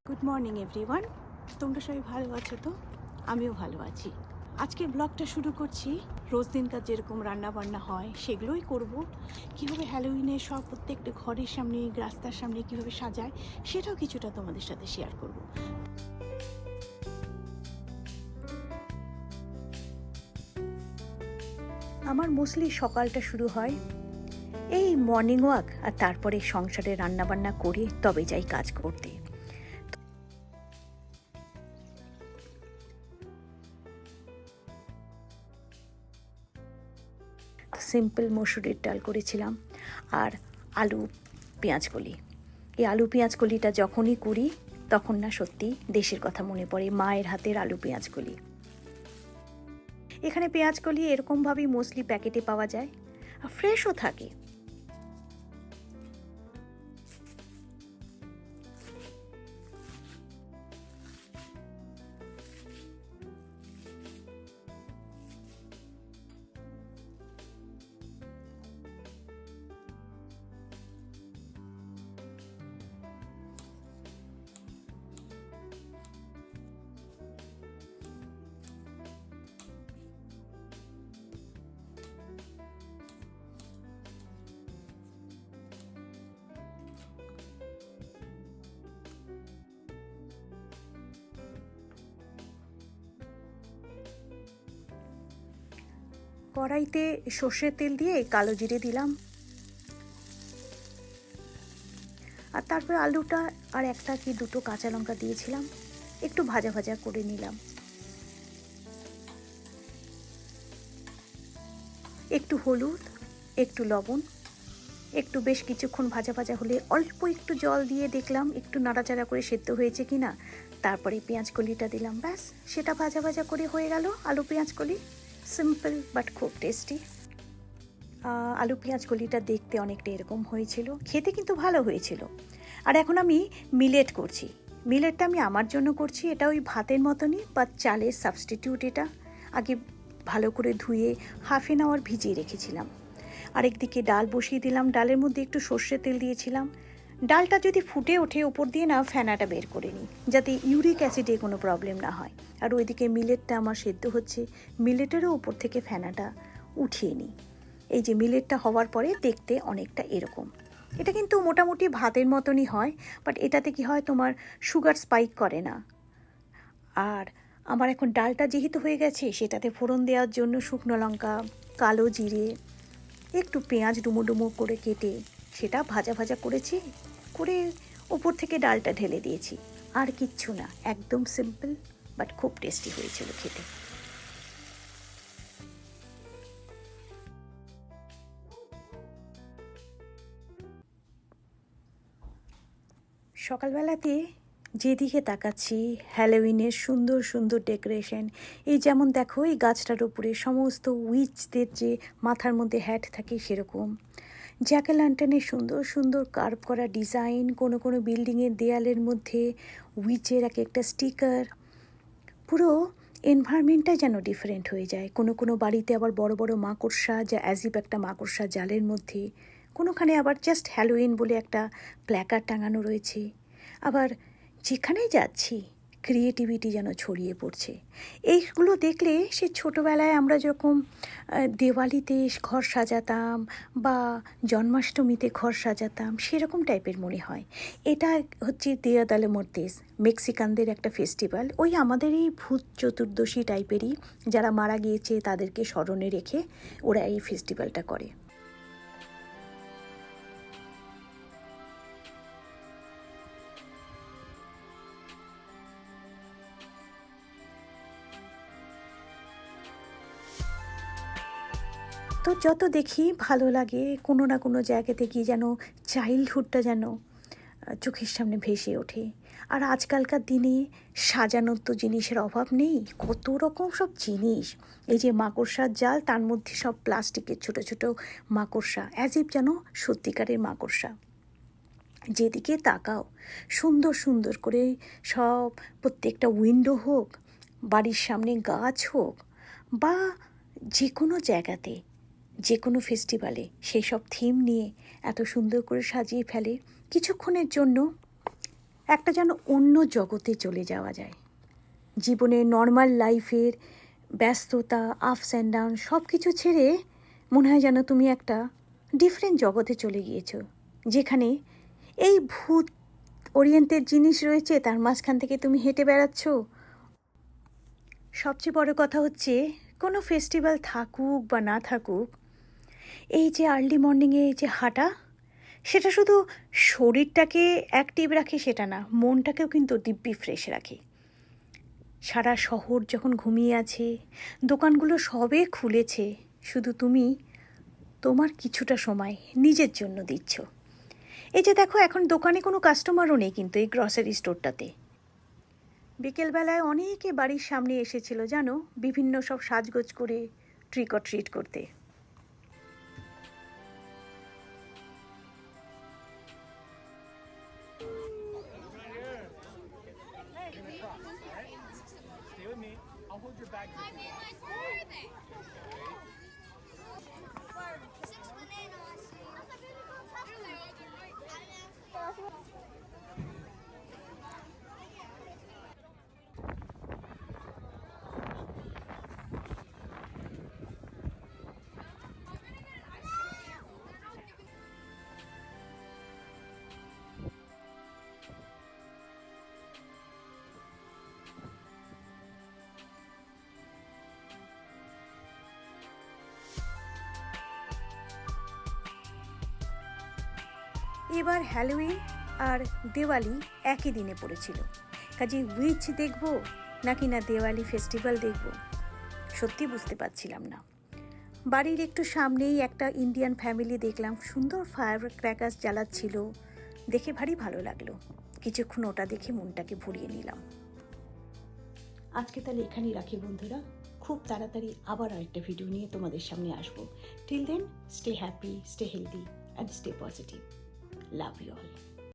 Good morning everyone. তোমরা সবাই ভালো আছো তো? আমিও ভালো আছি। আজকের ব্লগটা শুরু করছি। রোজ দিনকার যেরকম রান্না বান্না হয় সেগুলোই করব। কীভাবে হ্যালোউইনে সব প্রত্যেকটা ঘরের সামনে, রাস্তার সামনে কীভাবে সাজায় সেটাও কিছুটা তোমাদের সাথে শেয়ার করব। আমার মোস্টলি সকালটা শুরু হয় এই মর্নিং ওয়াক, আর তারপরে সংসারে রান্নাবান্না করে তবে যাই কাজ করতে। সিম্পল মসুরের ডাল করেছিলাম আর আলু পেঁয়াজ কলি। এই আলু পেঁয়াজ কলিটা যখনই করি তখন না সত্যি দেশের কথা মনে পড়ে, মায়ের হাতের আলু পেঁয়াজ কলি। এখানে পেঁয়াজ কলি এরকমভাবেই মোস্টলি প্যাকেটে পাওয়া যায় আর ফ্রেশও থাকে। কড়াইতে সর্ষের তেল দিয়ে কালো জিরে দিলাম, আর তারপরে আলুটা আর একটা কি দুটো কাঁচা লঙ্কা দিয়েছিলাম, একটু ভাজা ভাজা করে নিলাম। একটু হলুদ, একটু লবণ, একটু বেশ কিছুক্ষণ ভাজা ভাজা হলে অল্প একটু জল দিয়ে দেখলাম একটু নাড়াচাড়া করে সেদ্ধ হয়েছে কিনা। তারপরে পেঁয়াজ কলিটা দিলাম, ব্যাস সেটা ভাজা ভাজা করে হয়ে গেল আলু পেঁয়াজ কলি। সিম্পল বাট খুব টেস্টি। আলু পেঁয়াজ কলিটা দেখতে অনেকটা এরকম হয়েছিল, খেতে কিন্তু ভালো হয়েছিল। আর এখন আমি মিলেট করছি। মিলেটটা আমি আমার জন্য করছি, এটা ওই ভাতের মতনই বা চালের সাবস্টিটিউট। এটা আগে ভালো করে ধুয়ে হাফ অ্যান আওয়ার ভিজিয়ে রেখেছিলাম। আরেকদিকে ডাল বসিয়ে দিলাম, ডালের মধ্যে একটু সর্ষের তেল দিয়েছিলাম। ডালটা যদি ফুটে ওঠে ওপর দিয়ে না ফেনাটা বের করে নিই, যাতে ইউরিক অ্যাসিডে কোনো প্রবলেম না হয়। আর ওইদিকে মিলেটটা আমার সেদ্ধ হচ্ছে, মিলেটেরও ওপর থেকে ফেনাটা উঠিয়ে নিই। এই যে মিলেটটা হওয়ার পরে দেখতে অনেকটা এরকম। এটা কিন্তু মোটামুটি ভাতের মতনই হয়, বাট এটাতে কি হয় তোমার সুগার স্পাইক করে না। আর আমার এখন ডালটা যেহেতু হয়ে গেছে, সেটাতে ফোড়ন দেওয়ার জন্য শুকনো লঙ্কা, কালো জিরে, একটু পেঁয়াজ ডুমো ডুমো করে কেটে সেটা ভাজা ভাজা করেছি, করে ওপর থেকে ডালটা ঢেলে দিয়েছি। আর কিচ্ছু না, একদম সিম্পল বাট খুব টেস্টি হয়েছিল খেতে। সকালবেলাতে যেদিকে তাকাচ্ছি হ্যালোউইনের সুন্দর সুন্দর ডেকোরেশন। এই যেমন দেখো এই গাছটার উপরে সমস্ত উইচদের যে মাথার মধ্যে হ্যাট থাকে সেরকম, জ্যাক ও ল্যান্টার্নের সুন্দর সুন্দর কার্ভ করা ডিজাইন, কোনো কোনো বিল্ডিংয়ের দেয়ালের মধ্যে উইচের এক একটা স্টিকার। পুরো এনভায়রনমেন্টটাই যেন ডিফারেন্ট হয়ে যায়। কোনো কোনো বাড়িতে আবার বড় বড় মাকড়সা, যা অ্যাজিব একটা মাকড়সা জালের মধ্যে। কোনোখানে আবার জাস্ট হ্যালোউইন বলে একটা প্ল্যাকার্ড টাঙানো রয়েছে। আবার যেখানেই যাচ্ছি ক্রিয়েটিভিটি যেন ছড়িয়ে পড়ছে। এইগুলো দেখলে সে ছোটোবেলায় আমরা যখন দিওয়ালিতে ঘর সাজাতাম বা জন্মাষ্টমীতে ঘর সাজাতাম সেরকম টাইপের মনে হয়। এটা হচ্ছে দিয়া দালে মর্তেস, মেক্সিকানদের একটা ফেস্টিভ্যাল। ওই আমাদের এই ভূত চতুর্দশী টাইপেরই, যারা মারা গিয়েছে তাদেরকে স্মরণে রেখে ওরা এই ফেস্টিভ্যালটা করে। তো যত দেখি ভালো লাগে, কোনো না কোনো জায়গাতে গিয়ে যেন চাইল্ডহুডটা যেন চোখের সামনে ভেসে ওঠে। আর আজকালকার দিনে সাজানোর তো জিনিসের অভাব নেই, কত রকম সব জিনিস। এই যে মাকড়সার জাল, তার মধ্যে সব প্লাস্টিকের ছোট ছোট মাকড়সা, অ্যাজ ইফ যেন সত্যিকারের মাকড়সা। যেদিকে তাকাও সুন্দর সুন্দর করে সব, প্রত্যেকটা উইন্ডো হোক, বাড়ির সামনে গাছ হোক, বা যে কোনো জায়গাতে যে কোনো ফেস্টিভ্যালে সেই সব থিম নিয়ে এত সুন্দর করে সাজিয়ে ফেলে। কিছুক্ষণের জন্য একটা যেন অন্য জগতে চলে যাওয়া যায়। জীবনের নর্মাল লাইফের ব্যস্ততা, আপস অ্যান্ড ডাউন সব কিছু ছেড়ে মনে হয় যেন তুমি একটা ডিফারেন্ট জগতে চলে গিয়েছো, যেখানে এই ভূত ওরিয়েন্টেড জিনিস রয়েছে, তার মাঝখান থেকে তুমি হেঁটে বেড়াচ্ছ। সবচেয়ে বড় কথা হচ্ছে, কোনো ফেস্টিভ্যাল থাকুক বা না থাকুক, এই যে আর্লি মর্নিংয়ে এই যে হাঁটা, সেটা শুধু শরীরটাকে অ্যাক্টিভ রাখে সেটা না, মনটাকেও কিন্তু দিব্যি ফ্রেশ রাখে। সারা শহর যখন ঘুমিয়ে আছে, দোকানগুলো সবে খুলেছে, শুধু তুমি তোমার কিছুটা সময় নিজের জন্য দিচ্ছ। এই যে দেখো, এখন দোকানে কোনো কাস্টমারও নেই কিন্তু এই গ্রসারি স্টোরটাতে। বিকেলবেলায় অনেকে বাড়ির সামনে এসেছিল জানো, বিভিন্ন সব সাজগোজ করে ট্রিক অর ট্রিট করতে। এবার হ্যালোউইন আর দেওয়ালি একই দিনে পড়েছিল, কাজে উইচ দেখব নাকি না দেওয়ালি ফেস্টিভ্যাল দেখব সত্যি বুঝতে পারছিলাম না। বাড়ির একটু সামনেই একটা ইন্ডিয়ান ফ্যামিলি দেখলাম, সুন্দর ফায়ার ক্র্যাকার্স জ্বালাচ্ছিল, দেখে ভারী ভালো লাগলো। কিছুক্ষণ ওটা দেখে মনটাকে ভরিয়ে নিলাম। আজকে তাহলে এখানেই রাখি বন্ধুরা, খুব তাড়াতাড়ি আবার আরেকটা ভিডিও নিয়ে তোমাদের সামনে আসবো। Till then, stay happy, stay healthy and stay positive. Love you all.